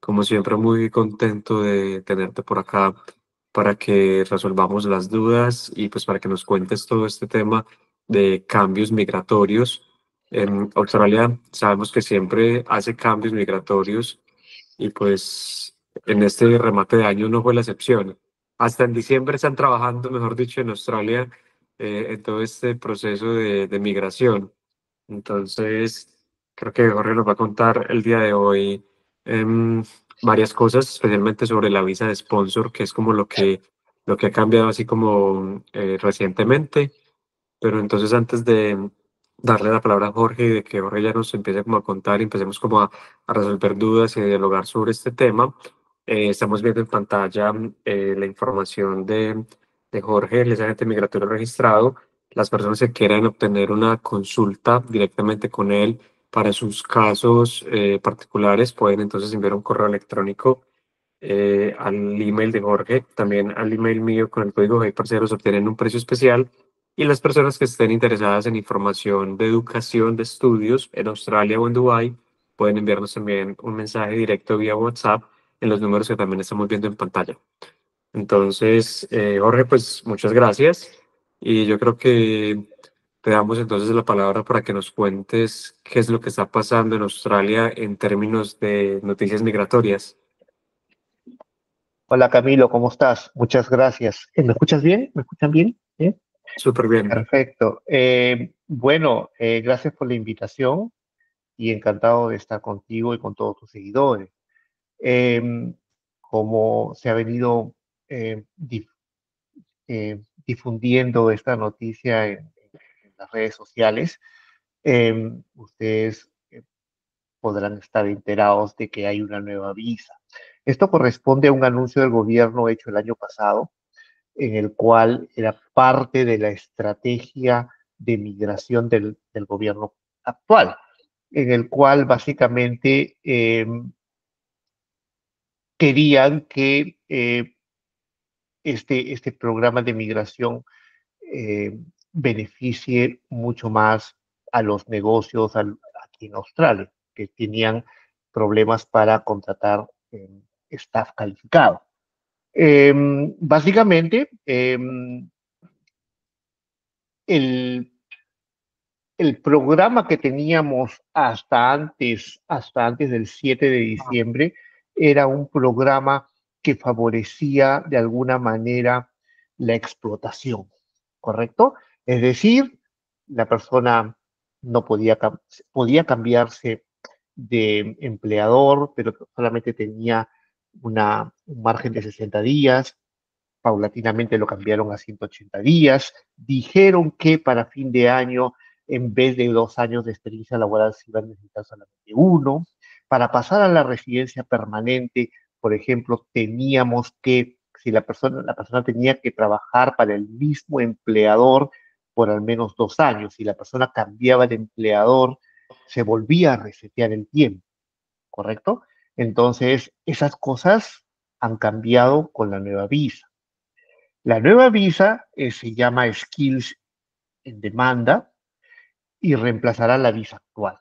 Como siempre, muy contento de tenerte por acá para que resolvamos las dudas y pues para que nos cuentes todo este tema de cambios migratorios. En Australia sabemos que siempre hace cambios migratorios y pues en este remate de año no fue la excepción. Hasta en diciembre están trabajando, mejor dicho, en Australia en todo este proceso de migración. Entonces, creo que Jorge nos va a contar el día de hoy em, varias cosas, especialmente sobre la visa de sponsor, que es como lo que ha cambiado así como recientemente. Pero entonces antes de darle la palabra a Jorge y de que Jorge ya nos empiece como a contar y empecemos como a resolver dudas y a dialogar sobre este tema, estamos viendo en pantalla la información de Jorge, el agente migratorio registrado. Las personas que quieran obtener una consulta directamente con él para sus casos particulares pueden entonces enviar un correo electrónico al email de Jorge, también al email mío con el código Hey Parceros obtienen un precio especial y las personas que estén interesadas en información de educación, de estudios en Australia o en Dubái pueden enviarnos también un mensaje directo vía WhatsApp en los números que también estamos viendo en pantalla. Entonces, Jorge, pues muchas gracias y yo creo que te damos entonces la palabra para que nos cuentes qué es lo que está pasando en Australia en términos de noticias migratorias. Hola Camilo, ¿cómo estás? Muchas gracias. ¿Me escuchas bien? ¿Me escuchan bien? ¿Sí? Súper bien. Perfecto. Gracias por la invitación y encantado de estar contigo y con todos tus seguidores. Eh, Como se ha venido difundiendo esta noticia en las redes sociales, ustedes podrán estar enterados de que hay una nueva visa. Esto corresponde a un anuncio del gobierno hecho el año pasado en el cual era parte de la estrategia de migración del gobierno actual, en el cual básicamente querían que este programa de migración eh, beneficie mucho más a los negocios aquí en Australia, que tenían problemas para contratar staff calificado. Básicamente, el, el programa que teníamos hasta antes del 7 de diciembre, era un programa que favorecía de alguna manera la explotación, ¿correcto? Es decir, la persona no podía cambiarse de empleador, pero solamente tenía un margen de 60 días. Paulatinamente lo cambiaron a 180 días. Dijeron que para fin de año, en vez de 2 años de experiencia laboral, se iban a necesitar solamente uno. Para pasar a la residencia permanente, por ejemplo, si la persona tenía que trabajar para el mismo empleador por al menos 2 años. Si la persona cambiaba de empleador, se volvía a resetear el tiempo, ¿correcto? Entonces, esas cosas han cambiado con la nueva visa. La nueva visa se llama Skills en Demanda y reemplazará la visa actual.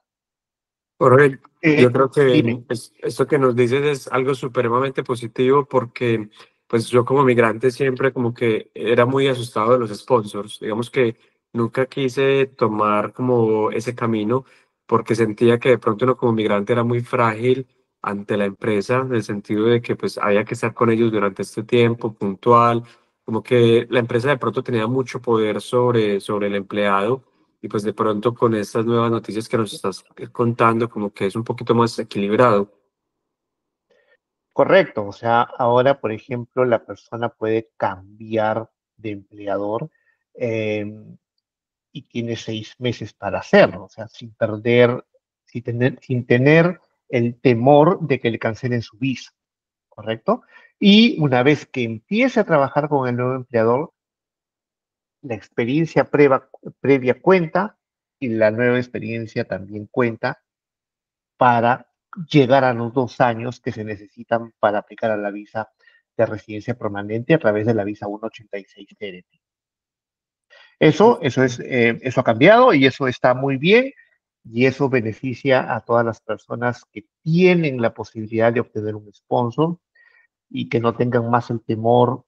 Jorge, yo creo Dime. que esto que nos dices es algo supremamente positivo porque pues yo como migrante siempre como que era muy asustado de los sponsors. Digamos que nunca quise tomar como ese camino porque sentía que de pronto uno como migrante era muy frágil ante la empresa en el sentido de que pues había que estar con ellos durante este tiempo puntual, como que la empresa de pronto tenía mucho poder sobre el empleado y pues de pronto con estas nuevas noticias que nos estás contando, como que es un poquito más equilibrado. Correcto, o sea, ahora, por ejemplo, la persona puede cambiar de empleador eh, y tiene 6 meses para hacerlo, o sea, sin tener el temor de que le cancelen su visa, ¿correcto? Y una vez que empiece a trabajar con el nuevo empleador, la experiencia previa cuenta y la nueva experiencia también cuenta para llegar a los 2 años que se necesitan para aplicar a la visa de residencia permanente a través de la visa 186 TRT. Eso ha cambiado y eso está muy bien. y eso beneficia a todas las personas que tienen la posibilidad de obtener un sponsor y que no tengan más el temor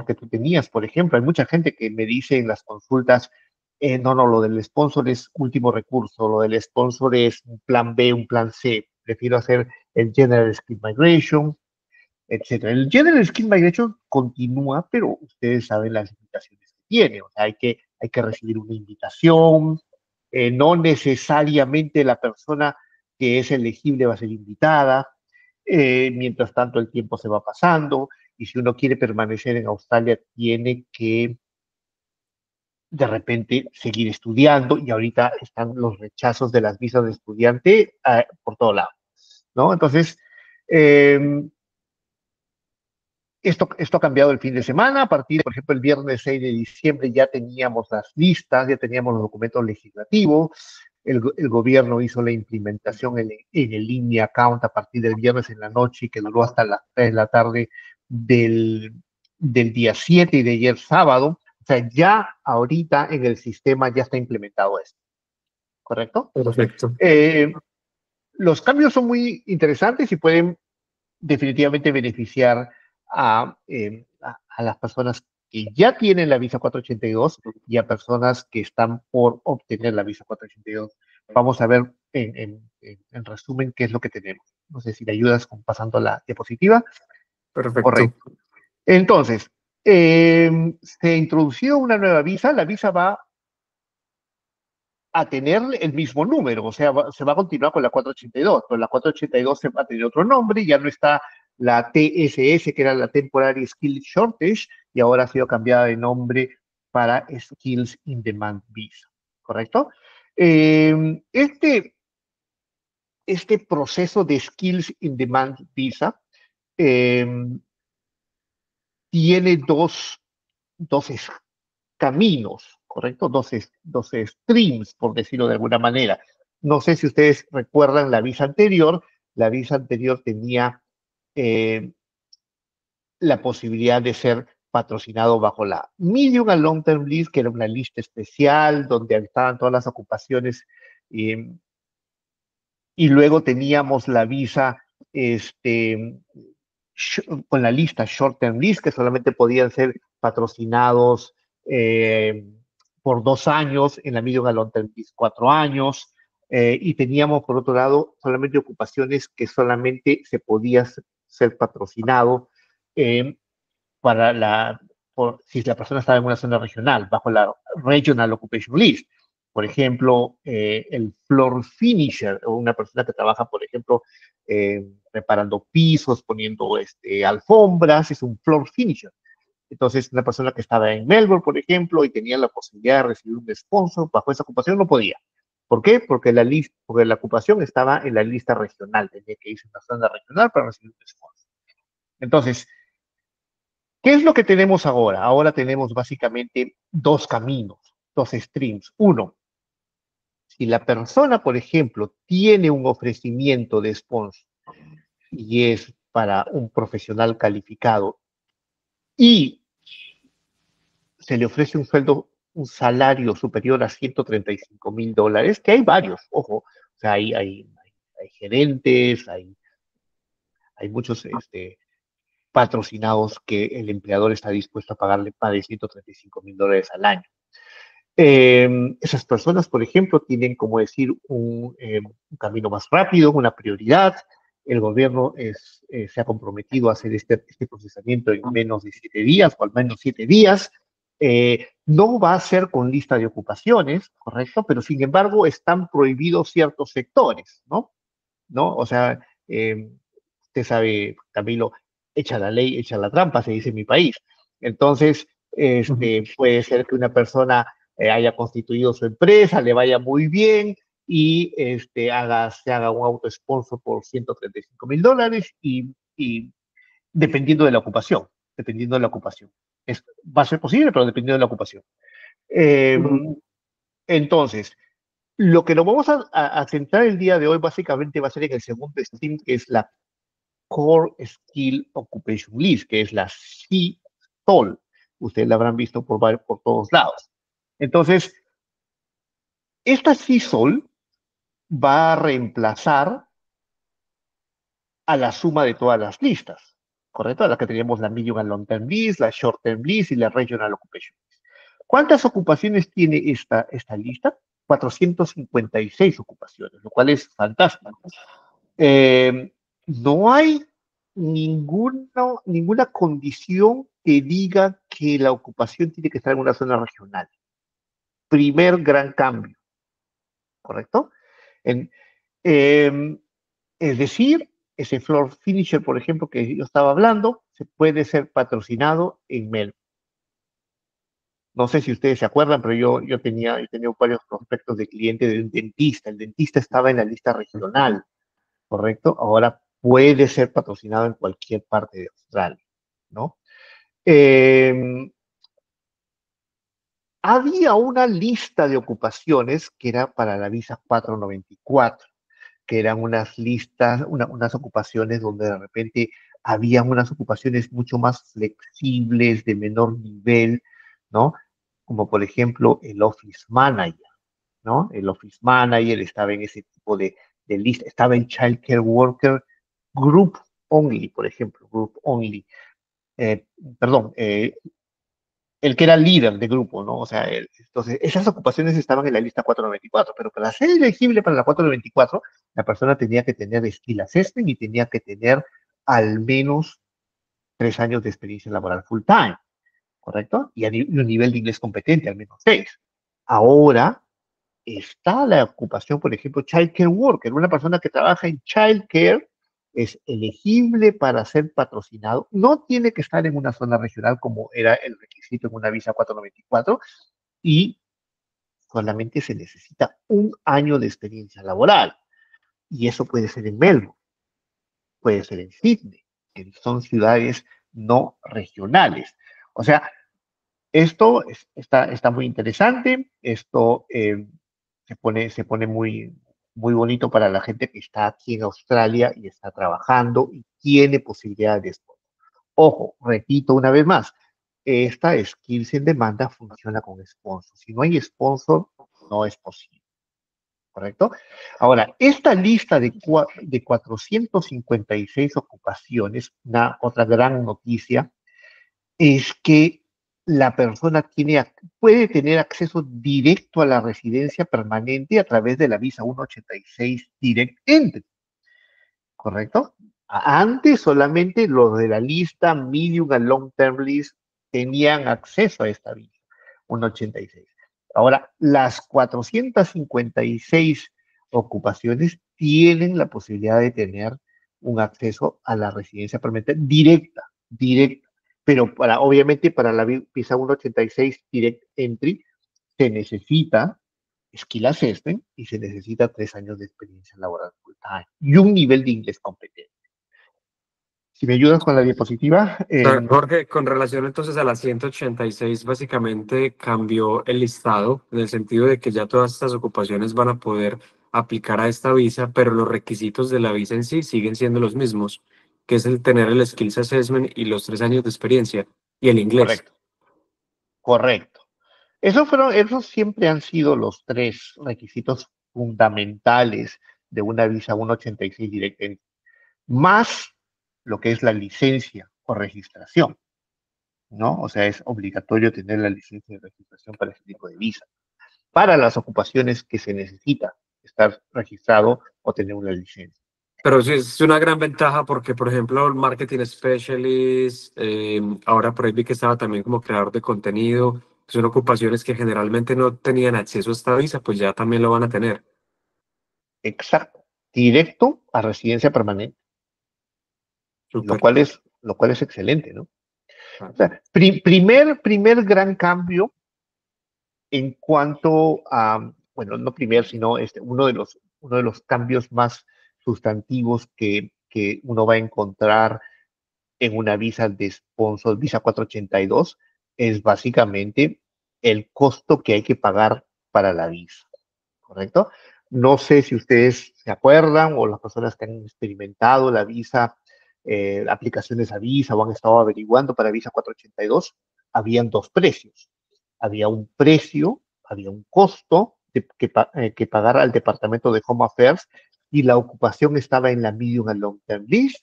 que tú tenías. Por ejemplo, hay mucha gente que me dice en las consultas, no, no, lo del sponsor es último recurso, lo del sponsor es un plan B, un plan C, prefiero hacer el General Skill Migration, etcétera. El General Skill Migration continúa, pero ustedes saben las limitaciones que tiene. O sea, hay que recibir una invitación, no necesariamente la persona que es elegible va a ser invitada. Mientras tanto, el tiempo se va pasando y si uno quiere permanecer en Australia, tiene que de repente seguir estudiando y ahorita están los rechazos de las visas de estudiante por todo lado, ¿no? Entonces, eh, esto ha cambiado el fin de semana. A partir, por ejemplo, el viernes 6 de diciembre ya teníamos las listas, ya teníamos los documentos legislativos. El gobierno hizo la implementación en el línea account a partir del viernes en la noche y que duró hasta las 3 de la tarde del, del día 7 y de ayer sábado. O sea, ya ahorita en el sistema ya está implementado esto, ¿correcto? Perfecto. Eh, los cambios son muy interesantes y pueden definitivamente beneficiar a las personas que ya tienen la visa 482 y a personas que están por obtener la visa 482. Vamos a ver en resumen qué es lo que tenemos. No sé si le ayudas con pasando la diapositiva. Perfecto. Correcto. Entonces, se introdució una nueva visa. La visa va a tener el mismo número, o sea, se va a continuar con la 482, pero la 482 se va a tener otro nombre, ya no está la TSS, que era la Temporary Skills Shortage, y ahora ha sido cambiada de nombre para Skills in Demand Visa, ¿correcto? Este proceso de Skills in Demand Visa eh, tiene dos caminos, ¿correcto? Dos streams, por decirlo de alguna manera. No sé si ustedes recuerdan la visa anterior tenía eh, la posibilidad de ser patrocinado bajo la Medium and Long Term List, que era una lista especial donde estaban todas las ocupaciones, eh, y luego teníamos la visa este, con la lista Short Term List, que solamente podían ser patrocinados eh, por 2 años, en la Medium and Long Term List 4 años, y teníamos por otro lado solamente ocupaciones que solamente se podía ser patrocinado eh, para si la persona estaba en una zona regional, bajo la Regional Occupation List. Por ejemplo, el floor finisher, o una persona que trabaja, por ejemplo, reparando pisos, poniendo alfombras, es un floor finisher. Entonces, una persona que estaba en Melbourne, por ejemplo, y tenía la posibilidad de recibir un sponsor bajo esa ocupación, no podía. ¿Por qué? Porque la ocupación estaba en la lista regional, tenía que irse a una zona regional para recibir un sponsor. Entonces, ¿qué es lo que tenemos ahora? Ahora tenemos básicamente dos caminos, dos streams. Uno, si la persona, por ejemplo, tiene un ofrecimiento de sponsor y es para un profesional calificado y se le ofrece un sueldo, un salario superior a $135,000, que hay varios, ojo, o sea, hay gerentes, hay muchos patrocinados que el empleador está dispuesto a pagarle más de $135,000 al año. Esas personas, por ejemplo, tienen, como decir, un camino más rápido, una prioridad. El gobierno se ha comprometido a hacer este procesamiento en menos de 7 días, o al menos 7 días. No va a ser con lista de ocupaciones, ¿correcto? Pero sin embargo están prohibidos ciertos sectores, ¿no? ¿No? O sea, usted sabe, Camilo, echa la ley, echa la trampa, se dice en mi país. Entonces, Ujú. puede ser que una persona haya constituido su empresa, le vaya muy bien y se haga un auto-sponsor por $135,000 y dependiendo de la ocupación, dependiendo de la ocupación. Va a ser posible, pero dependiendo de la ocupación. Eh, Ujú. entonces, lo que nos vamos a centrar el día de hoy básicamente va a ser en el segundo stream, que es la Core Skill Occupation List, que es la CSOL. Ustedes la habrán visto por todos lados. Entonces, esta CSOL va a reemplazar a la suma de todas las listas, ¿correcto? A la que teníamos la medium and long term list, la short term list y la regional occupation list. ¿Cuántas ocupaciones tiene esta lista? 456 ocupaciones, lo cual es fantástico. No hay ninguna condición que diga que la ocupación tiene que estar en una zona regional. Primer gran cambio, ¿correcto? En, eh, es decir, ese floor finisher, por ejemplo, que yo estaba hablando, se puede ser patrocinado en Melbourne. No sé si ustedes se acuerdan, pero yo he tenido varios prospectos de cliente de un dentista. El dentista estaba en la lista regional, ¿correcto? Ahora puede ser patrocinado en cualquier parte de Australia, ¿no? Eh, Había una lista de ocupaciones que era para la visa 494, que eran unas listas, unas ocupaciones donde de repente habían unas ocupaciones mucho más flexibles, de menor nivel, ¿no? Como por ejemplo el Office Manager, ¿no? El Office Manager estaba en ese tipo de lista, estaba en Child Care Worker Group Only, por ejemplo, Group Only. Eh, Perdón, el que era líder de grupo, ¿no? O sea, entonces esas ocupaciones estaban en la lista 494, pero para ser elegible para la 494, la persona tenía que tener skill assessment y tenía que tener al menos 3 años de experiencia laboral full time, ¿correcto? Y un nivel de inglés competente, al menos 6. Ahora está la ocupación, por ejemplo, child care worker, una persona que trabaja en child care es elegible para ser patrocinado, no tiene que estar en una zona regional como era el requisito en una visa 494 y solamente se necesita 1 año de experiencia laboral. Y eso puede ser en Melbourne, puede ser en Sydney, que son ciudades no regionales. O sea, esto está muy interesante, esto se pone muy bonito para la gente que está aquí en Australia y está trabajando y tiene posibilidades de sponsor. Ojo, repito una vez más, esta Skills en demanda funciona con sponsor. Si no hay sponsor, no es posible, ¿correcto? Ahora, esta lista de 456 ocupaciones, otra gran noticia, es que la persona puede tener acceso directo a la residencia permanente a través de la visa 186 Direct Entry, ¿correcto? Antes solamente los de la lista Medium and Long Term List tenían acceso a esta visa 186. Ahora, las 456 ocupaciones tienen la posibilidad de tener un acceso a la residencia permanente directa, pero obviamente para la visa 186 Direct Entry se necesita skill assessment y se necesita 3 años de experiencia laboral full time y un nivel de inglés competente. Si me ayudas con la diapositiva, Sea, Jorge, con relación entonces a la 186, básicamente cambió el listado en el sentido de que ya todas estas ocupaciones van a poder aplicar a esta visa, pero los requisitos de la visa en sí siguen siendo los mismos, que es el tener el Skills Assessment y los 3 años de experiencia y el inglés. correcto, correcto. Esos siempre han sido los 3 requisitos fundamentales de una visa 186 directa, más lo que es la licencia o registración, ¿no? O sea, es obligatorio tener la licencia de registración para ese tipo de visa, para las ocupaciones que se necesita estar registrado o tener una licencia. Pero sí es una gran ventaja porque, por ejemplo, el marketing specialist, ahora por ahí vi que estaba también como creador de contenido, son ocupaciones que generalmente no tenían acceso a esta visa, pues ya también lo van a tener. Exacto, directo a residencia permanente, Súper. lo cual es excelente, ¿no? O sea, primer gran cambio en cuanto a, bueno, no primer, sino uno de los cambios más sustantivos que uno va a encontrar en una visa de sponsor, visa 482, es básicamente el costo que hay que pagar para la visa, ¿correcto? No sé si ustedes se acuerdan o las personas que han experimentado la visa, aplicaciones a visa o han estado averiguando para visa 482, habían dos precios. Había un precio, había un costo que pagar al departamento de Home Affairs si la ocupación estaba en la medium and long term lease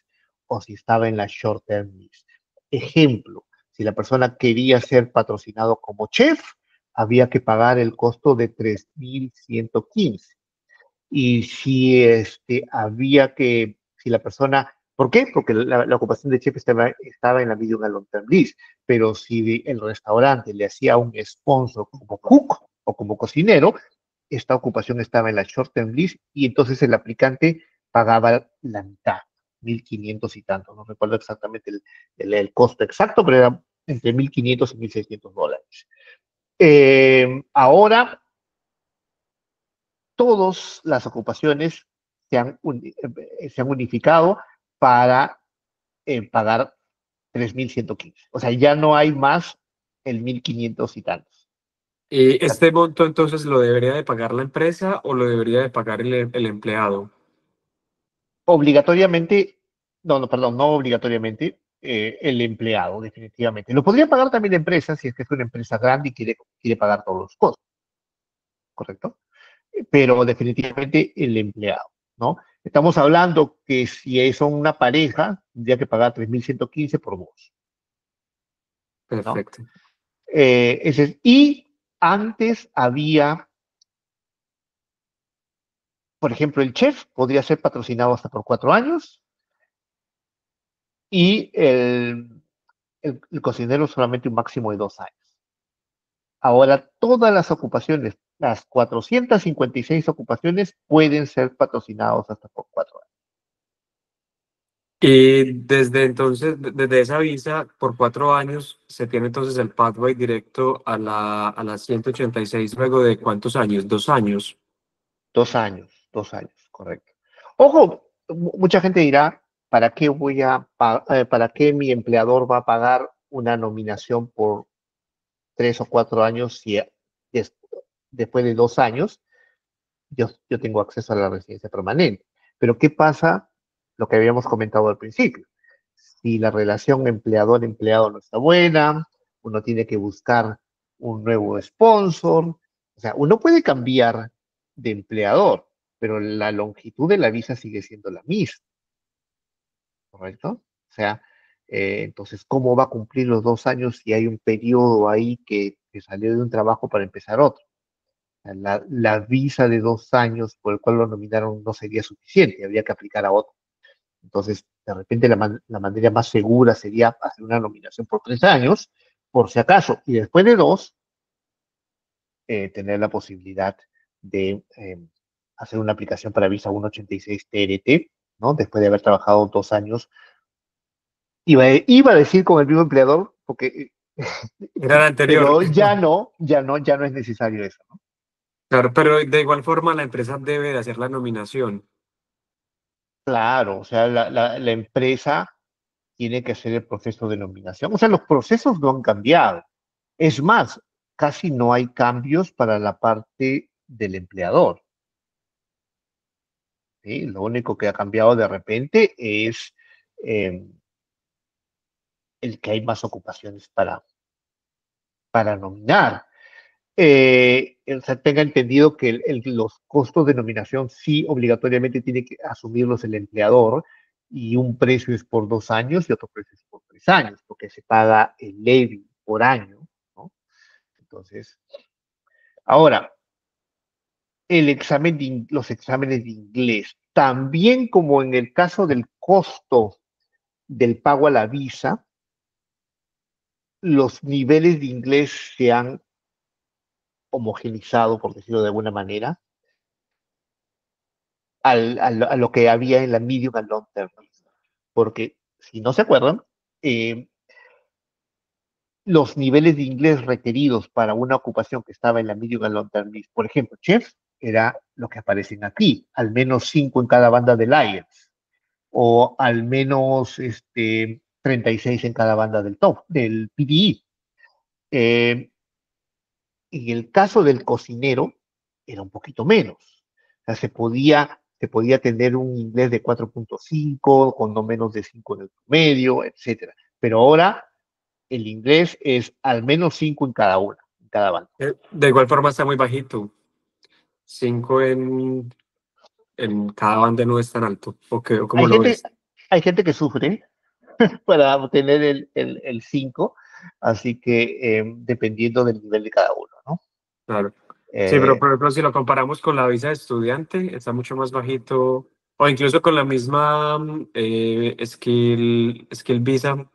o si estaba en la short term lease. Ejemplo, si la persona quería ser patrocinado como chef, había que pagar el costo de 3.115. Y si si la persona, ¿por qué? Porque la ocupación de chef estaba en la medium and long term lease, pero si el restaurante le hacía un sponsor como cook o como cocinero, esta ocupación estaba en la short term lease y entonces el aplicante pagaba la mitad, 1.500 y tanto, no recuerdo exactamente el costo exacto, pero era entre 1.500 y 1.600 dólares. Ahora, todas las ocupaciones se han unificado para pagar 3.115. O sea, ya no hay más el 1.500 y tantos. ¿Y este monto entonces lo debería de pagar la empresa o lo debería de pagar el empleado? Obligatoriamente, no, perdón, no obligatoriamente, el empleado, definitivamente. Lo podría pagar también la empresa si es que es una empresa grande y quiere pagar todos los costos, ¿correcto? Pero definitivamente el empleado, ¿no? Estamos hablando que si son una pareja, tendría que pagar 3.115 por vos, ¿no? Perfecto. Y antes había, por ejemplo, el chef podría ser patrocinado hasta por 4 años y el cocinero solamente un máximo de 2 años. Ahora, todas las ocupaciones, las 456 ocupaciones, pueden ser patrocinados hasta por 4 años. Y desde entonces, desde esa visa, por 4 años, se tiene entonces el pathway directo a la 186 luego de ¿cuántos años? 2 años. 2 años, correcto. Ojo, mucha gente dirá, ¿para qué mi empleador va a pagar una nominación por 3 o 4 años si des- después de 2 años yo tengo acceso a la residencia permanente? Pero ¿qué pasa? Lo que habíamos comentado al principio. Si la relación empleador-empleado no está buena, uno tiene que buscar un nuevo sponsor. O sea, uno puede cambiar de empleador, pero la longitud de la visa sigue siendo la misma, ¿correcto? O sea, entonces, ¿cómo va a cumplir los 2 años si hay un periodo ahí que salió de un trabajo para empezar otro? La visa de 2 años por el cual lo nominaron no sería suficiente, habría que aplicar a otro. Entonces, de repente la manera más segura sería hacer una nominación por 3 años, por si acaso, y después de dos, tener la posibilidad de hacer una aplicación para visa 186 TRT, ¿no? Después de haber trabajado 2 años. Iba a decir con el mismo empleador, porque, Era la anterior. pero ya no es necesario eso, ¿no? Claro, pero de igual forma la empresa debe de hacer la nominación. Claro, o sea, la empresa tiene que hacer el proceso de nominación. O sea, los procesos no han cambiado. Es más, casi no hay cambios para la parte del empleador, ¿sí? Lo único que ha cambiado de repente es eh, el que hay más ocupaciones para nominar. O sea, tenga entendido que los costos de nominación sí obligatoriamente tiene que asumirlos el empleador y un precio es por 2 años y otro precio es por 3 años, porque se paga el levy por año, ¿no? Entonces, ahora, los exámenes de inglés, también como en el caso del costo del pago a la visa, los niveles de inglés se han homogenizado, por decirlo de alguna manera, a lo que había en la medium and long term. Porque, si no se acuerdan, eh, los niveles de inglés requeridos para una ocupación que estaba en la medium and long term list, por ejemplo, chef, era lo que aparecen aquí, al menos 5 en cada banda del IELTS, o al menos 36 en cada banda del PDE. Eh, en el caso del cocinero, era un poquito menos. O sea, se podía tener un inglés de 4.5 con no menos de 5 en el promedio, etcétera. Pero ahora el inglés es al menos 5 en cada banda. De igual forma está muy bajito. 5 en cada banda no es tan alto. ¿O cómo Hay lo gente, ves? hay gente que sufre para obtener el 5, así que dependiendo del nivel de cada uno, ¿no? Claro. Sí, pero Eh, por ejemplo, si lo comparamos con la visa de estudiante, está mucho más bajito, o incluso con la misma skill visa,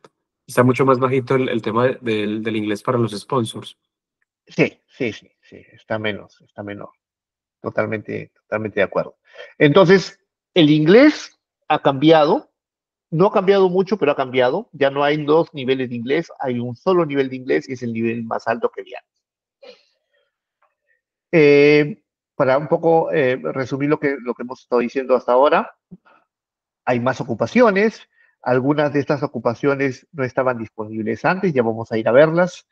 está mucho más bajito el tema del inglés para los sponsors. sí, está menor, totalmente de acuerdo. Entonces, el inglés ha cambiado, no ha cambiado mucho, pero ha cambiado. Ya no hay dos niveles de inglés, hay un solo nivel de inglés y es el nivel más alto que había. Eh, para un poco resumir lo que hemos estado diciendo hasta ahora, hay más ocupaciones, algunas de estas ocupaciones no estaban disponibles antes, ya vamos a ir a verlas.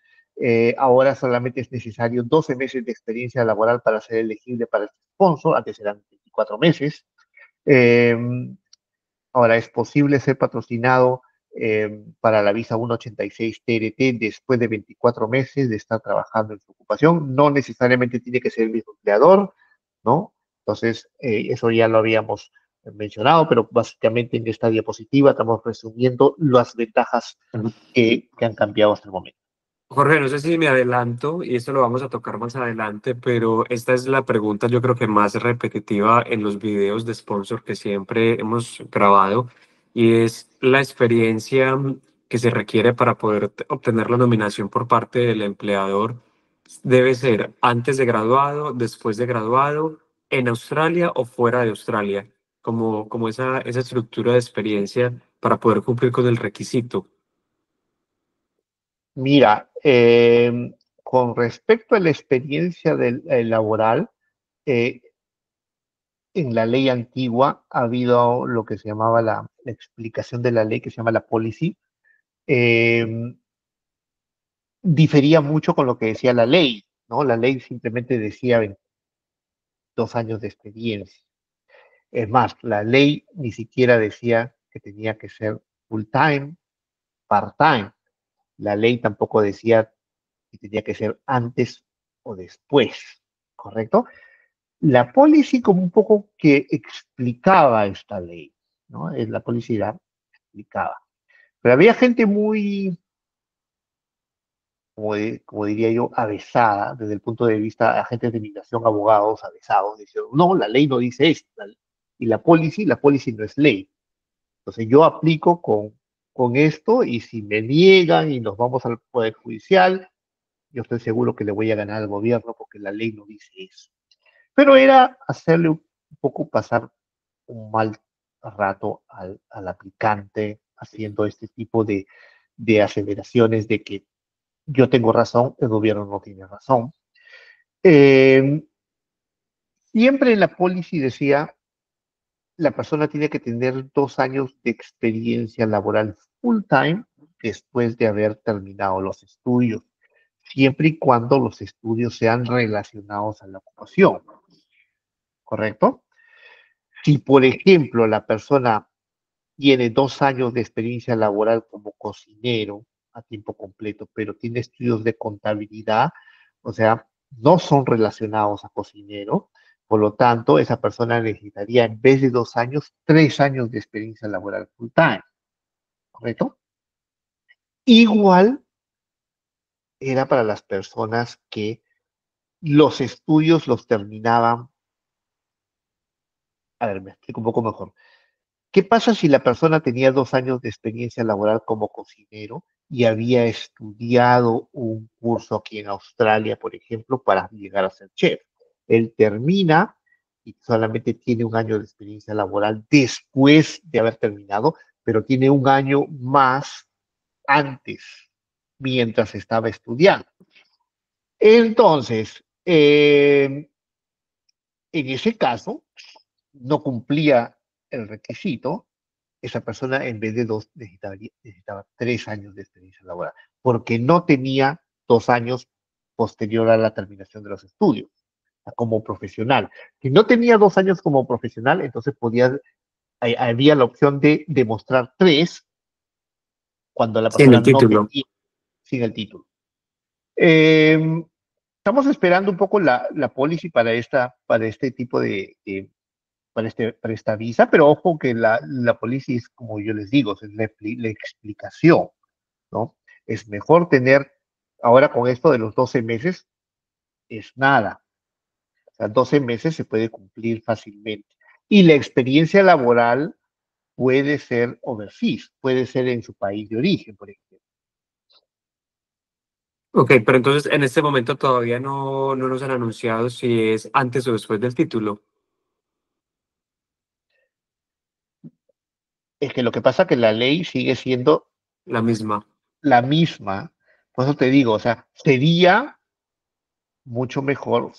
Ahora solamente es necesario 12 meses de experiencia laboral para ser elegible para este sponsor, antes eran 24 meses. Eh, Ahora es posible ser patrocinado para la visa 186 TRT después de 24 meses de estar trabajando en su ocupación. No necesariamente tiene que ser el mismo empleador, ¿no? Entonces, eso ya lo habíamos mencionado, pero básicamente en esta diapositiva estamos resumiendo las ventajas que han cambiado hasta el momento. Jorge, no sé si me adelanto, y esto lo vamos a tocar más adelante, pero esta es la pregunta yo creo que más repetitiva en los videos de sponsor que siempre hemos grabado, y es la experiencia que se requiere para poder obtener la nominación por parte del empleador. ¿Debe ser antes de graduado, después de graduado, en Australia o fuera de Australia? Como esa estructura de experiencia para poder cumplir con el requisito. Mira, con respecto a la experiencia laboral, eh, en la ley antigua ha habido lo que se llamaba la explicación de la ley, que se llama la policy, eh, difería mucho con lo que decía la ley, ¿no? La ley simplemente decía 22 años de experiencia. Es más, la ley ni siquiera decía que tenía que ser full time, part time. La ley tampoco decía que tenía que ser antes o después, ¿correcto? La policy como un poco que explicaba esta ley, ¿no? Es la policy la explicaba. Pero había gente muy, como diría yo, avesada desde el punto de vista, agentes de migración, abogados avesados, diciendo, no, la ley no dice esto. Y la policy no es ley. Entonces yo aplico con esto y si me niegan y nos vamos al Poder Judicial, yo estoy seguro que le voy a ganar al gobierno porque la ley no dice eso. Pero era hacerle un poco pasar un mal rato al aplicante haciendo este tipo de aceleraciones de que yo tengo razón, el gobierno no tiene razón. Eh, Siempre en la policy decía, la persona tiene que tener 2 años de experiencia laboral full time después de haber terminado los estudios, siempre y cuando los estudios sean relacionados a la ocupación, ¿correcto? Si, por ejemplo, la persona tiene 2 años de experiencia laboral como cocinero a tiempo completo, pero tiene estudios de contabilidad, o sea, no son relacionados a cocinero. Por lo tanto, esa persona necesitaría, en vez de 2 años, 3 años de experiencia laboral full time, ¿correcto? Igual era para las personas que los estudios los terminaban. A ver, me explico un poco mejor. ¿Qué pasa si la persona tenía 2 años de experiencia laboral como cocinero y había estudiado un curso aquí en Australia, por ejemplo, para llegar a ser chef? Él termina y solamente tiene un año de experiencia laboral después de haber terminado, pero tiene un año más antes, mientras estaba estudiando. Entonces, en ese caso, no cumplía el requisito, esa persona en vez de dos necesitaba 3 años de experiencia laboral, porque no tenía 2 años posterior a la terminación de los estudios como profesional. Si no tenía 2 años como profesional, entonces había la opción de demostrar tres cuando la Sí, en persona el no título. tenía sin el título. Eh, estamos esperando un poco la policy para este tipo para esta visa, pero ojo que la policy es, como yo les digo, es la explicación, ¿no? Es mejor tener, ahora con esto de los 12 meses, es nada. O sea, 12 meses se puede cumplir fácilmente. Y la experiencia laboral puede ser overseas, puede ser en su país de origen, por ejemplo. Ok, pero entonces en este momento todavía no nos han anunciado si es antes o después del título, Es que lo que pasa es que la ley sigue siendo la misma. la misma. Por eso te digo, o sea, sería mucho mejor,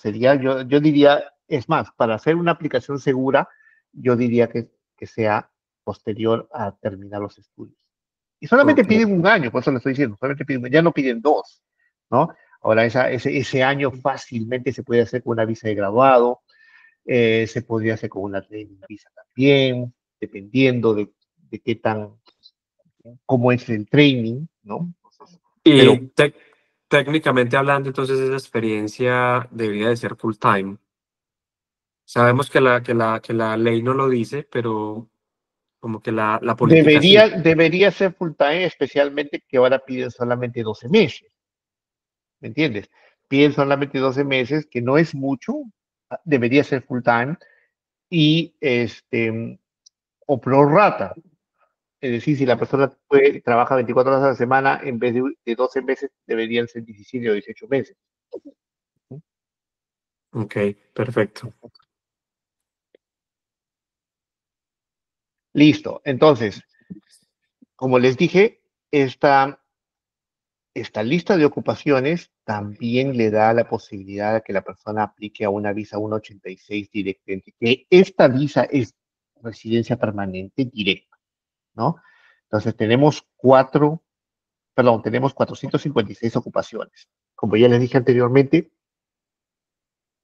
yo diría, es más, para hacer una aplicación segura, yo diría que sea posterior a terminar los estudios. Y solamente Ok. piden un año, por eso le estoy diciendo, solamente piden, ya no piden dos, ¿no? Ahora ese año fácilmente se puede hacer con una visa de graduado, se podría hacer con una training visa también, dependiendo de qué tan, cómo es el training, ¿no? Pero Y técnicamente hablando, entonces esa experiencia debería de ser full time. Sabemos que la ley no lo dice, pero como que la política sí. debería ser full time, especialmente que ahora piden solamente 12 meses, ¿me entiendes? Piden solamente 12 meses, que no es mucho, debería ser full time, y o prorrata. Es decir, si la persona trabaja 24 horas a la semana, en vez de 12 meses, deberían ser 17 o 18 meses. Ok, perfecto. Listo. Entonces, como les dije, esta lista de ocupaciones también le da la posibilidad de que la persona aplique a una visa 186 directamente, que esta visa es residencia permanente directa, ¿no? Entonces tenemos 456 ocupaciones. Como ya les dije anteriormente,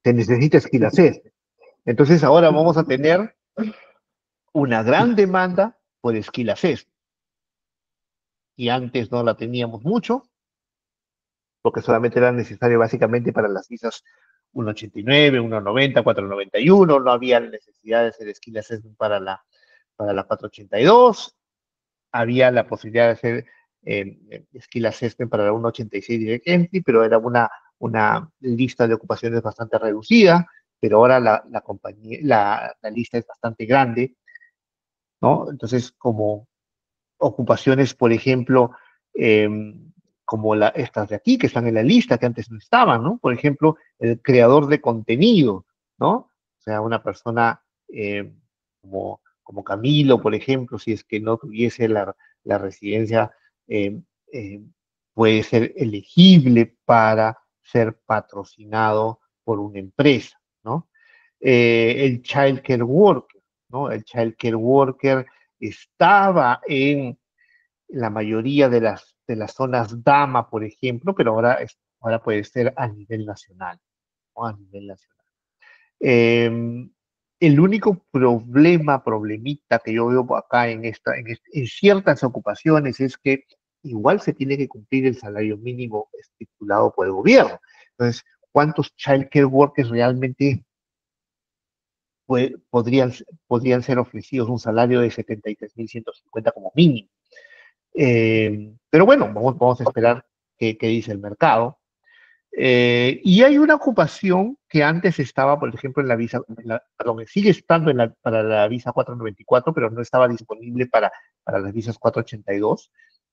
se necesita skill assessment. Entonces ahora vamos a tener una gran demanda por skill assessment. Y antes no la teníamos mucho, porque solamente era necesario básicamente para las visas 189, 190, 491, no había necesidad de hacer skill assessment para la 482, había la posibilidad de hacer skill assessment para la 186 direct entry, pero era una lista de ocupaciones bastante reducida, pero ahora la compañía, la lista es bastante grande, ¿no? Entonces, como ocupaciones, por ejemplo, eh, como estas de aquí, que están en la lista, que antes no estaban, ¿no? Por ejemplo, el creador de contenido, ¿no? O sea, una persona como Camilo, por ejemplo, si es que no tuviese la residencia, eh, eh, puede ser elegible para ser patrocinado por una empresa, ¿no? El child care worker, ¿no? El child care worker estaba en la mayoría de las zonas Dama, por ejemplo, pero ahora puede ser a nivel nacional, ¿no? A nivel nacional. Eh, el único problemita que yo veo acá en ciertas ocupaciones es que igual se tiene que cumplir el salario mínimo estipulado por el gobierno. Entonces, ¿cuántos child care workers realmente podrían, podrían ser ofrecidos un salario de 73.150 como mínimo? Pero bueno, vamos a esperar qué dice el mercado. Y hay una ocupación que antes estaba, por ejemplo, en la visa, perdón, sigue estando para la visa 494, pero no estaba disponible para las visas 482,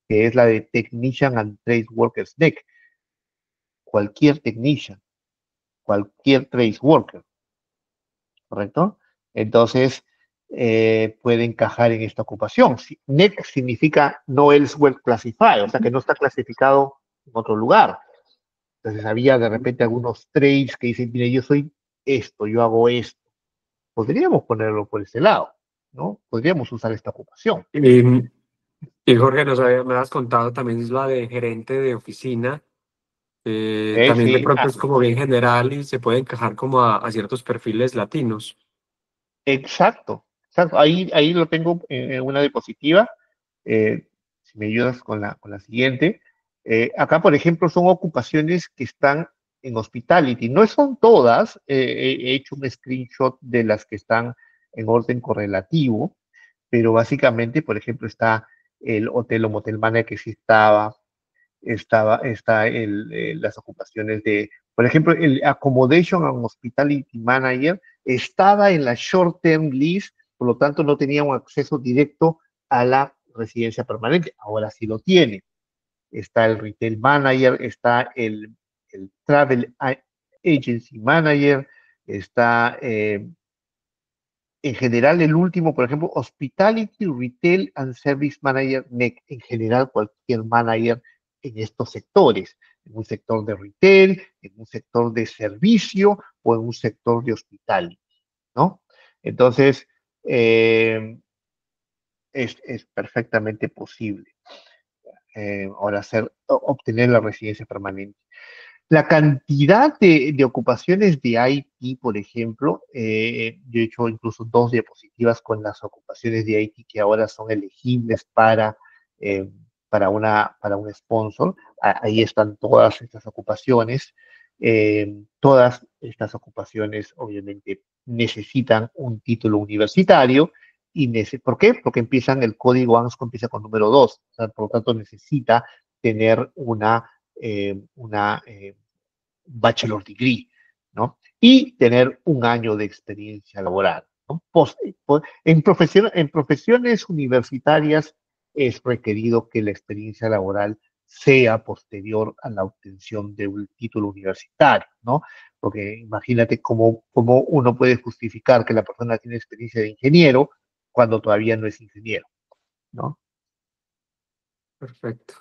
que es la de Technician and Trade Workers NEC. Cualquier technician, cualquier trade worker, ¿correcto? Entonces, puede encajar en esta ocupación. NEC significa No Elsewhere Classified, o sea que no está clasificado en otro lugar. Entonces había de repente algunos trades que dicen, mire, yo soy esto, yo hago esto. Podríamos ponerlo por ese lado, ¿no? Podríamos usar esta ocupación. Y, y Jorge, me has contado también es la de gerente de oficina. También de Sí, pronto es como bien general y se puede encajar como a ciertos perfiles latinos. exacto, exacto. Ahí lo tengo en una diapositiva. Si me ayudas con la siguiente. Acá, por ejemplo, son ocupaciones que están en Hospitality. No son todas, he hecho un screenshot de las que están en orden correlativo, pero básicamente, por ejemplo, está el hotel o motel manager que sí está las ocupaciones de, por ejemplo, el Accommodation and Hospitality Manager estaba en la Short Term Lease, por lo tanto no tenía un acceso directo a la residencia permanente, ahora sí lo tiene. Está el Retail Manager, está el Travel Agency Manager, está en general el último, por ejemplo, Hospitality, Retail and Service Manager, NEC, en general cualquier manager en estos sectores, en un sector de retail, en un sector de servicio o en un sector de hospitality, ¿no? Entonces, eh, es perfectamente posible ahora obtener la residencia permanente. La cantidad de ocupaciones de IT, por ejemplo, yo he hecho incluso 2 diapositivas con las ocupaciones de IT que ahora son elegibles eh, para un sponsor. Ahí están todas estas ocupaciones. Todas estas ocupaciones obviamente necesitan un título universitario. ¿Por qué? Porque el código ANSCO empieza con número 2. O sea, por lo tanto, necesita tener una bachelor degree, ¿no? Y tener un año de experiencia laboral, ¿no? En profesiones universitarias es requerido que la experiencia laboral sea posterior a la obtención de un título universitario, ¿no? Porque imagínate cómo uno puede justificar que la persona tiene experiencia de ingeniero cuando todavía no es ingeniero, ¿no? Perfecto.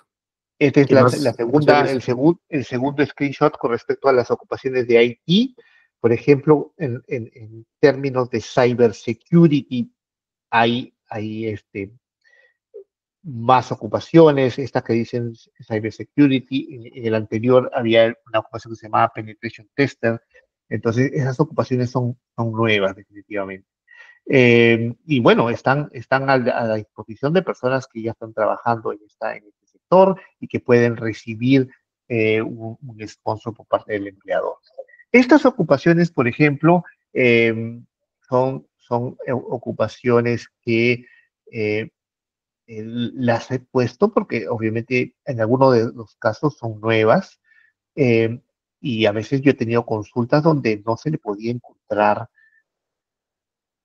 Esta es Y la más segunda, chévere. el segundo screenshot con respecto a las ocupaciones de IT. Por ejemplo, en términos de cybersecurity, hay más ocupaciones, estas que dicen cybersecurity. En el anterior había una ocupación que se llamaba penetration tester. Entonces, esas ocupaciones son nuevas, definitivamente. Y bueno, están a la disposición de personas que ya están trabajando en este sector y que pueden recibir un sponsor por parte del empleador. Estas ocupaciones, por ejemplo, son ocupaciones que eh, las he puesto porque obviamente en algunos de los casos son nuevas, eh, y a veces yo he tenido consultas donde no se le podía encontrar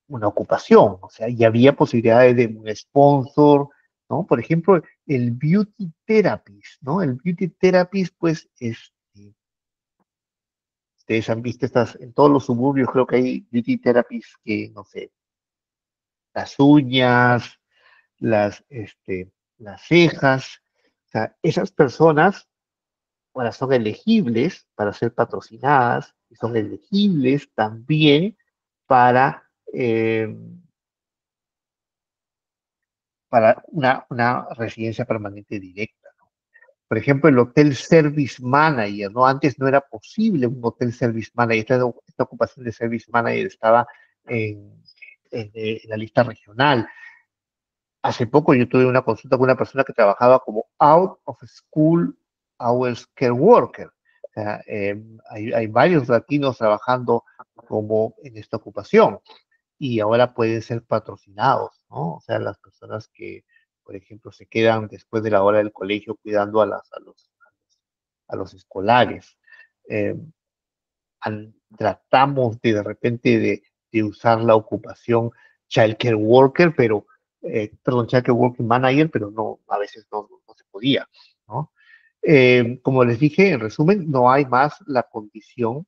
una ocupación, o sea, y había posibilidades de un sponsor, ¿no? Por ejemplo, el beauty therapist, ¿no? El beauty therapist, pues, ustedes han visto en todos los suburbios, creo que hay beauty therapists que, no sé, las uñas, las cejas, o sea, esas personas, ahora son elegibles para ser patrocinadas y son elegibles también para eh, una residencia permanente directa. Por ejemplo, el Hotel Service Manager, ¿no? Antes no era posible un Hotel Service Manager. Esta ocupación de Service Manager estaba en, en la lista regional. Hace poco yo tuve una consulta con una persona que trabajaba como Out of School Hours Care Worker. O sea, hay varios latinos trabajando como en esta ocupación y ahora pueden ser patrocinados, ¿no? O sea, las personas que, por ejemplo, se quedan después de la hora del colegio cuidando a los escolares. Eh, Tratamos de repente de usar la ocupación childcare worker, perdón, childcare working manager, pero no, a veces no se podía, ¿no? Como les dije, en resumen, no hay más la condición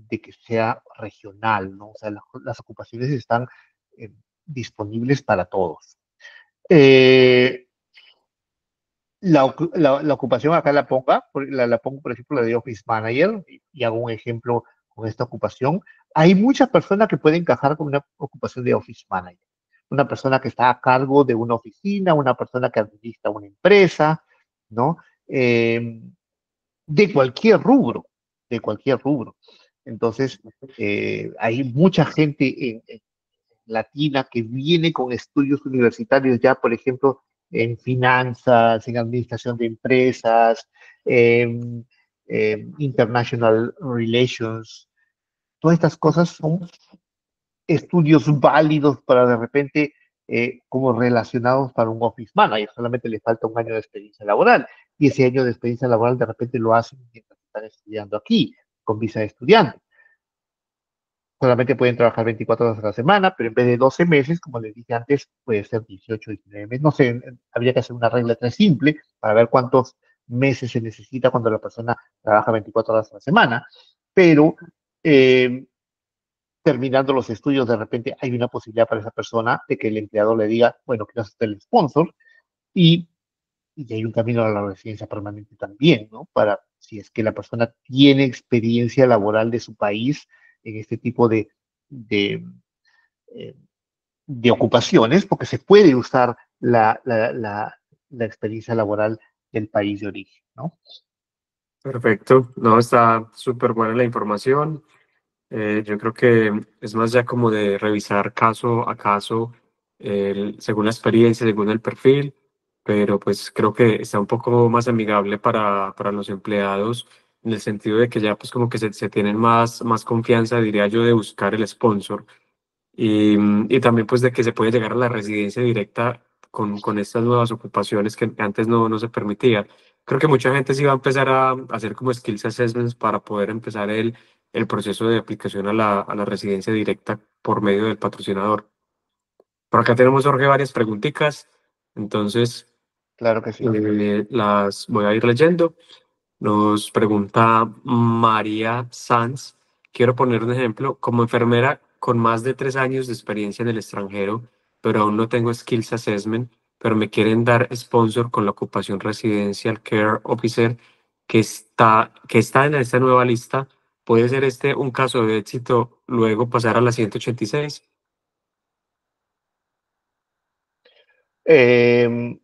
de que sea regional, ¿no? O sea, las ocupaciones están eh, disponibles para todos. Eh, la ocupación acá la pongo, por ejemplo, la de Office Manager, y hago un ejemplo con esta ocupación. Hay muchas personas que pueden encajar con una ocupación de Office Manager. Una persona que está a cargo de una oficina, una persona que administra una empresa, ¿no? De cualquier rubro, de cualquier rubro. Entonces, hay mucha gente latina que viene con estudios universitarios ya, por ejemplo, en finanzas, en administración de empresas, International Relations. Todas estas cosas son estudios válidos para de repente como relacionados para un office manager. Solamente le falta un año de experiencia laboral y ese año de experiencia laboral de repente lo hacen mientras están estudiando aquí, con visa de estudiante. Solamente pueden trabajar 24 horas a la semana, pero en vez de 12 meses, como les dije antes, puede ser 18, 19 meses. No sé, habría que hacer una regla tres simple para ver cuántos meses se necesita cuando la persona trabaja 24 horas a la semana. Pero eh, terminando los estudios, de repente hay una posibilidad para esa persona de que el empleador le diga, bueno, quiero hacer el sponsor y, y hay un camino a la residencia permanente también, ¿no? Para si es que la persona tiene experiencia laboral de su país en este tipo de, eh, de ocupaciones, porque se puede usar la experiencia laboral del país de origen, ¿no? Perfecto, no, está súper buena la información. Yo creo que es más ya como de revisar caso a caso, según la experiencia, según el perfil, pero pues creo que está un poco más amigable para los empleados en el sentido de que ya pues como que se tienen más confianza, diría yo, de buscar el sponsor y también pues de que se puede llegar a la residencia directa con estas nuevas ocupaciones que antes no se permitía. Creo que mucha gente sí va a empezar a hacer como skills assessments para poder empezar el proceso de aplicación a la residencia directa por medio del patrocinador. Por acá tenemos, Jorge, varias preguntitas, entonces Claro que sí. las voy a ir leyendo. Nos pregunta María Sanz. Quiero poner un ejemplo. Como enfermera con más de 3 años de experiencia en el extranjero, pero aún no tengo Skills Assessment, pero me quieren dar sponsor con la ocupación Residential Care Officer que está en esta nueva lista. ¿Puede ser este un caso de éxito luego pasar a la 186? Eh,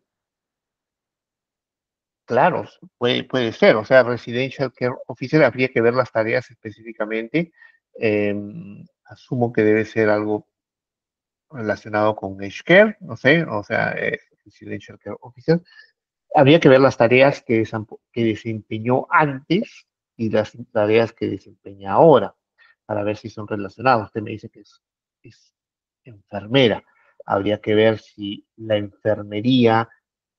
Claro, puede ser, o sea, Residential Care Officer habría que ver las tareas específicamente. Eh, Asumo que debe ser algo relacionado con Aged Care, no sé, o sea, Residential Care Officer. Habría que ver las tareas que desempeñó antes y las tareas que desempeña ahora, para ver si son relacionadas. Usted me dice que es enfermera. Habría que ver si la enfermería,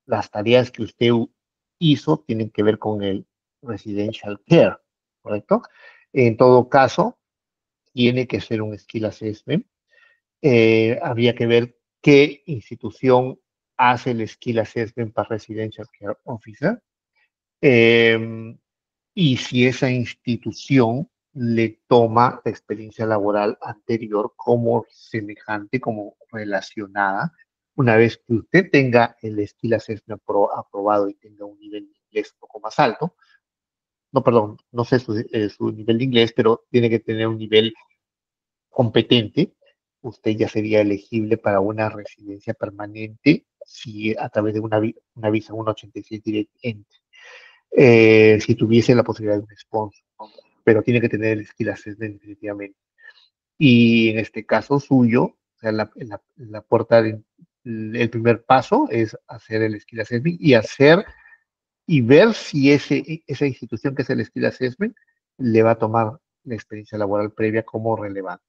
las tareas que usted hizo tienen que ver con el residential care, ¿correcto? En todo caso, tiene que ser un skill assessment. Habría que ver qué institución hace el skill assessment para residential care officer. Eh, y si esa institución le toma la experiencia laboral anterior como semejante, como relacionada, una vez que usted tenga el skill assessment aprobado y tenga un nivel de inglés un poco más alto, no, perdón, no sé su nivel de inglés, pero tiene que tener un nivel competente, usted ya sería elegible para una residencia permanente si a través de una visa 186 Direct Entry, si tuviese la posibilidad de un sponsor, ¿no? Pero tiene que tener el skill assessment definitivamente. Y en este caso suyo, o sea, la puerta, el primer paso es hacer el skill assessment y hacer y ver si esa institución que es el skill assessment le va a tomar la experiencia laboral previa como relevante.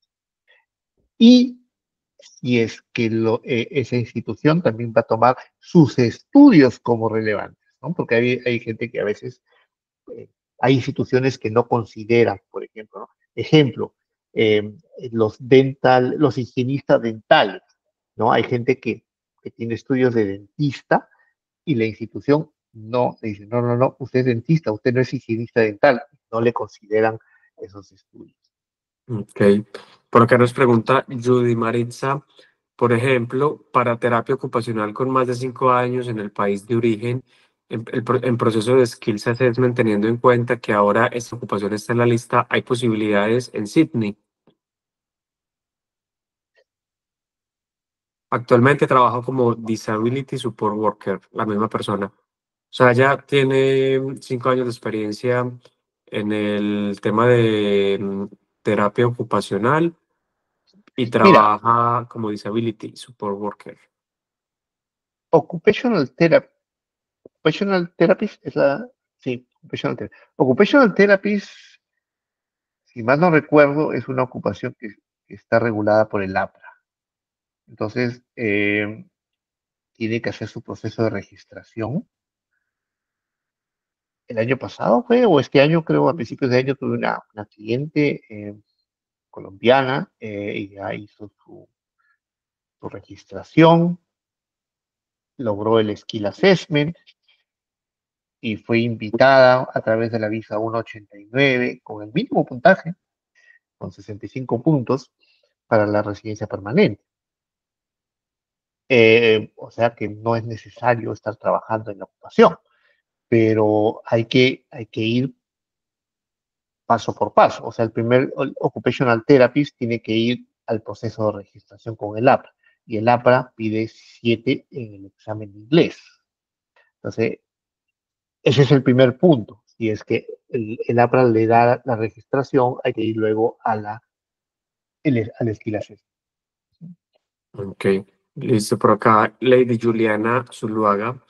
Y si es que esa institución también va a tomar sus estudios como relevantes, ¿no? Porque hay gente que a veces eh, hay instituciones que no consideran, por ejemplo, ¿no? Ejemplo, eh, los higienistas dentales, ¿no? Hay gente que tiene estudios de dentista y la institución no, le dice, no, usted es dentista, usted no es higienista dental, no le consideran esos estudios. Ok. Por acá nos pregunta Judy Maritza, por ejemplo, para terapia ocupacional con más de 5 años en el país de origen, en proceso de Skills Assessment, teniendo en cuenta que ahora esta ocupación está en la lista, hay posibilidades en Sydney. Actualmente trabajo como Disability Support Worker, la misma persona. O sea, ya tiene 5 años de experiencia en el tema de terapia ocupacional y Mira, trabaja como Disability Support Worker. occupational therapy, occupational therapist es sí. Occupational therapist, si mal no recuerdo, es una ocupación que está regulada por el APRA. Entonces, tiene que hacer su proceso de registración. El año pasado fue, o este año, creo, a principios de año, tuve una cliente colombiana y ya hizo su registración, logró el Skill Assessment y fue invitada a través de la visa 189 con el mínimo puntaje, con 65 puntos, para la residencia permanente. O sea que no es necesario estar trabajando en la ocupación, pero hay que ir paso por paso. O sea, el primer occupational therapist tiene que ir al proceso de registración con el APRA y el APRA pide 7 en el examen de inglés. Entonces, ese es el primer punto. Si es que el APRA le da la registración, hay que ir luego al skill assessment. Ok, listo. Por acá, Lady Juliana Zuluaga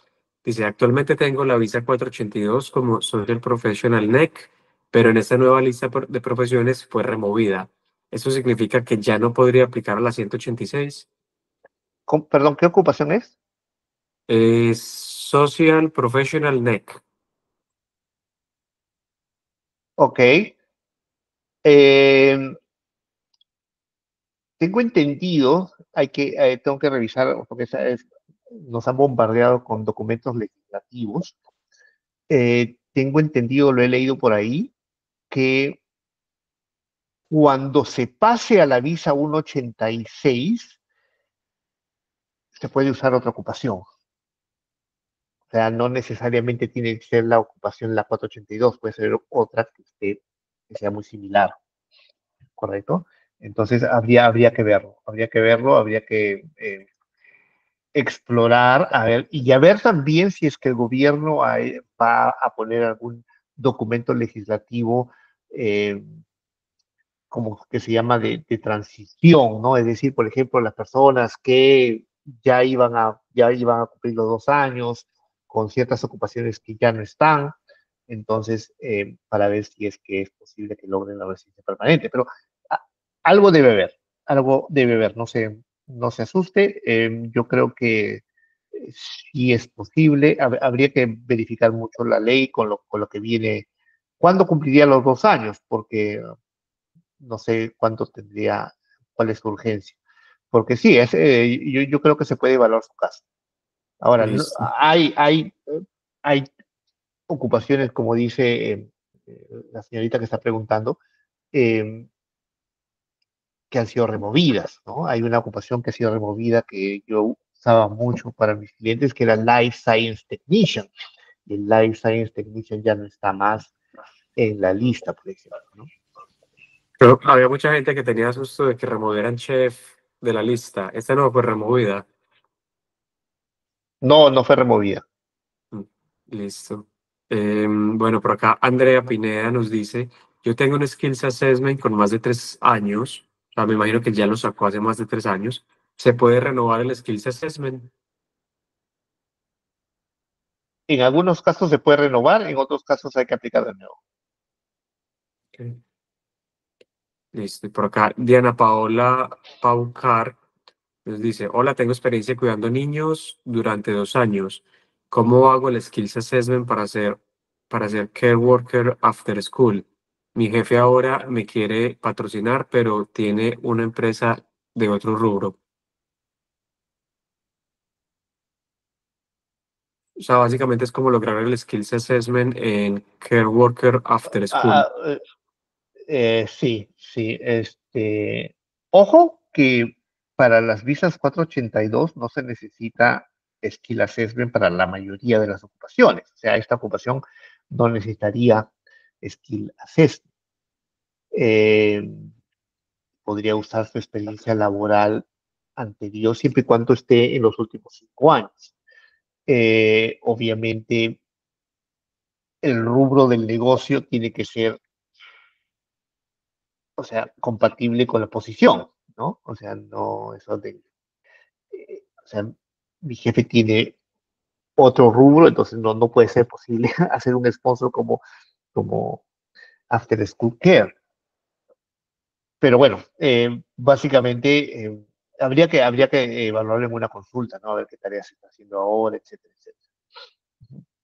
dice: actualmente tengo la visa 482 como Social Professional NEC, pero en esta nueva lista de profesiones fue removida. ¿Eso significa que ya no podría aplicar a la 186? Perdón, ¿qué ocupación es? Es Social Professional NEC. Ok. Eh, Tengo entendido, tengo que revisar, porque nos han bombardeado con documentos legislativos. Tengo entendido, lo he leído por ahí, que cuando se pase a la visa 186, se puede usar otra ocupación. O sea, no necesariamente tiene que ser la ocupación la 482, puede ser otra que sea muy similar, ¿correcto? Entonces habría que explorar, a ver, y a ver también si es que el gobierno va a poner algún documento legislativo como que se llama de transición, ¿no? Es decir, por ejemplo, las personas que ya iban a cumplir los 2 años con ciertas ocupaciones que ya no están, entonces, para ver si es que es posible que logren la residencia permanente. Pero a- algo debe haber, no se asuste. Yo creo que sí es posible. Habría que verificar mucho la ley con lo que viene. ¿Cuándo cumpliría los 2 años? Porque no sé cuánto tendría, cuál es su urgencia. Porque sí, yo creo que se puede evaluar su caso. Ahora, Listo. hay ocupaciones, como dice la señorita que está preguntando, eh, que han sido removidas, ¿no? Hay una ocupación que ha sido removida que yo usaba mucho para mis clientes, que era Life Science Technician. Y el Life Science Technician ya no está más en la lista, por ejemplo, ¿no? Pero había mucha gente que tenía susto de que removieran Chef de la lista. Esta no fue removida. No, no fue removida. Mm, listo. Bueno, por acá Andrea Pineda nos dice: yo tengo un Skills Assessment con más de 3 años. O sea, me imagino que ya lo sacó hace más de 3 años. ¿Se puede renovar el Skills Assessment? En algunos casos se puede renovar, en otros casos hay que aplicar de nuevo. Ok, listo. Y por acá Diana Paola Paucar nos dice: hola, tengo experiencia cuidando niños durante 2 años. ¿Cómo hago el Skills Assessment para ser Care Worker After School? Mi jefe ahora me quiere patrocinar, pero tiene una empresa de otro rubro. O sea, básicamente es como lograr el Skills Assessment en Care Worker After School. Ah, sí, sí. Ojo que para las visas 482 no se necesita skill assessment para la mayoría de las ocupaciones. O sea, esta ocupación no necesitaría skill assessment. Eh, Podría usar su experiencia laboral anterior siempre y cuando esté en los últimos 5 años. Obviamente, el rubro del negocio tiene que ser, o sea, compatible con la posición, ¿no? O sea, no eso o sea, mi jefe tiene otro rubro, entonces no puede ser posible hacer un sponsor como After School Care. Pero bueno, básicamente habría que evaluarlo en una consulta, ¿no? A ver qué tareas se está haciendo ahora, etcétera, etcétera.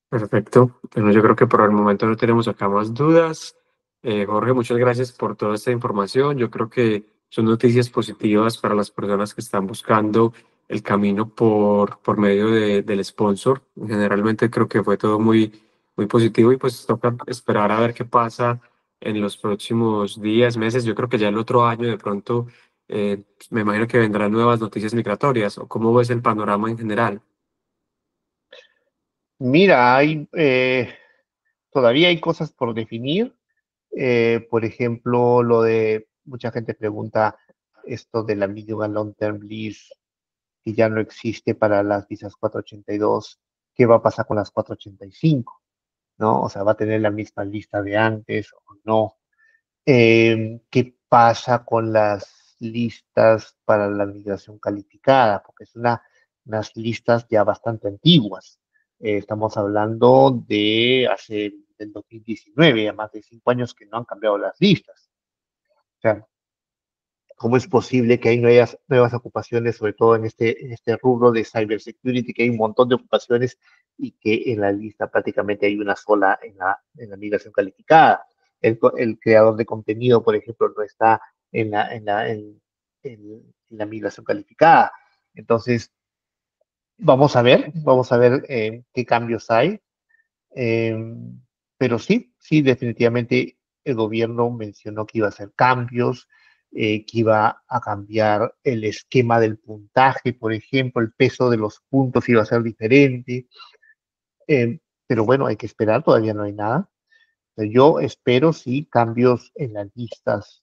Perfecto. Bueno, yo creo que por el momento no tenemos acá más dudas. Jorge, muchas gracias por toda esta información. Yo creo que son noticias positivas para las personas que están buscando el camino por medio del sponsor. Generalmente creo que fue todo muy positivo y pues toca esperar a ver qué pasa en los próximos días, meses. Yo creo que ya el otro año de pronto me imagino que vendrán nuevas noticias migratorias. ¿O cómo ves el panorama en general? Mira, todavía hay cosas por definir. Por ejemplo, mucha gente pregunta esto de la medium and long term lease, que ya no existe para las visas 482. ¿Qué va a pasar con las 485? ¿No? O sea, ¿va a tener la misma lista de antes o no? ¿Qué pasa con las listas para la migración calificada? Porque unas listas ya bastante antiguas. Estamos hablando del 2019, ya más de 5 años que no han cambiado las listas. O sea, ¿cómo es posible que hay nuevas ocupaciones, sobre todo en este rubro de cybersecurity, que hay un montón de ocupaciones y que en la lista prácticamente hay una sola en la migración calificada? El creador de contenido, por ejemplo, no está en la migración calificada. Entonces, vamos a ver qué cambios hay. Eh, pero sí, sí, definitivamente el gobierno mencionó que iba a hacer cambios, que iba a cambiar el esquema del puntaje, por ejemplo, el peso de los puntos iba a ser diferente. Pero bueno, hay que esperar, todavía no hay nada. Pero yo espero sí cambios en las listas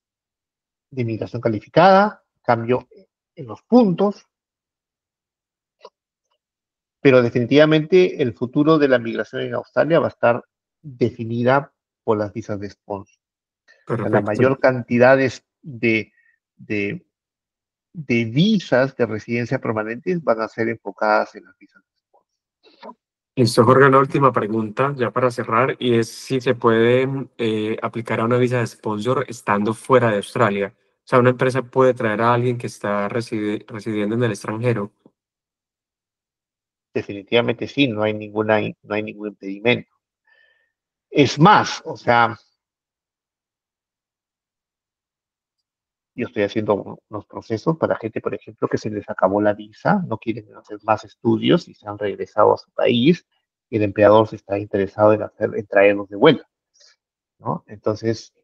de migración calificada, cambio en los puntos, pero definitivamente el futuro de la migración en Australia va a estar definida por las visas de sponsor. Sea, la Perfecto. mayor cantidad de, de visas de residencia permanentes van a ser enfocadas en las visas de sponsor. Listo, Jorge, una última pregunta ya para cerrar y es si se puede aplicar a una visa de sponsor estando fuera de Australia. O sea, una empresa puede traer a alguien que está residiendo en el extranjero. Definitivamente sí, no hay ningún impedimento. Es más, o sea, yo estoy haciendo unos procesos para gente, por ejemplo, que se les acabó la visa, no quieren hacer más estudios y se han regresado a su país y el empleador se está interesado en traerlos de vuelta, ¿no? Entonces,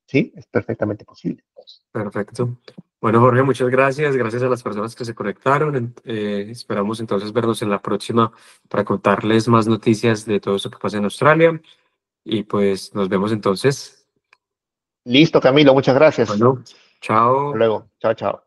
sí, es perfectamente posible. Perfecto. Bueno, Jorge, muchas gracias. Gracias a las personas que se conectaron. Esperamos entonces vernos en la próxima para contarles más noticias de todo eso que pasa en Australia. Y pues nos vemos entonces. Listo, Camilo, muchas gracias. Bueno, Hasta chao. luego. Chao, chao.